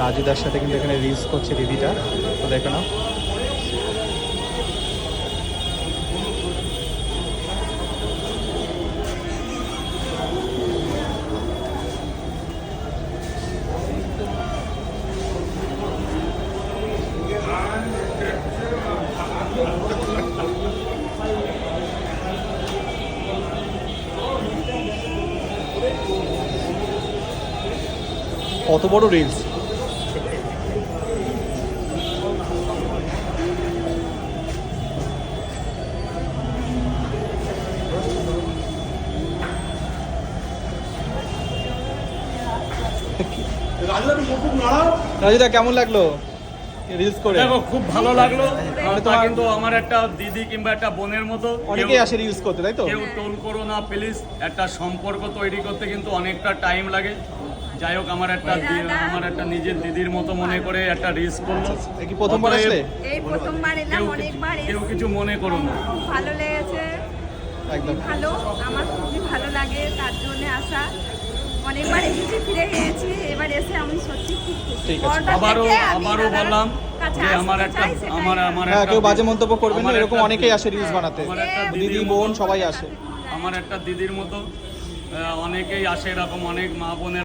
রাজুদার সাথে কিন্তু এখানে রিলস করছে দিদিটা, তো দেখো না। কত বড় রিলস! রাজুদা কেমন লাগলো রিলস করে? দেখো খুব ভালো লাগলো। মানে তোমার কিন্তু আমার একটা দিদি কিংবা একটা বোনের মতো, অনেকেই আসে রিলস করতে, তাই তো? কেউ টোল করো না প্লিজ। একটা সম্পর্ক তৈরি করতে কিন্তু অনেকটা টাইম লাগে। যাই হোক, আমার একটা নিজের দিদির মতো মনে করে একটা রিলস করলো। কি প্রথমবার আসলে? এই প্রথমবার এলাম, অনেকবার কেউ কিছু মনে করো না। খুব ভালো লেগেছে, একদম ভালো, আমার খুবই ভালো লাগে, তার জন্য আসা। অনেকবার এসেছি, ফিরে গিয়েছি, এবার এসে আমি সত্যি খুব খুশি। ঠিক আছে। আবারও বললাম যে আমার একটা হ্যাঁ, কেউ বাজে মন্তব্য করবেন না, এরকম অনেকেই আসে রিলস বানাতে, আমার একটা দিদি বোন সবাই আসে। আমার একটা দিদির মতো অনেকেই আসে, এরকম অনেক মা বোনের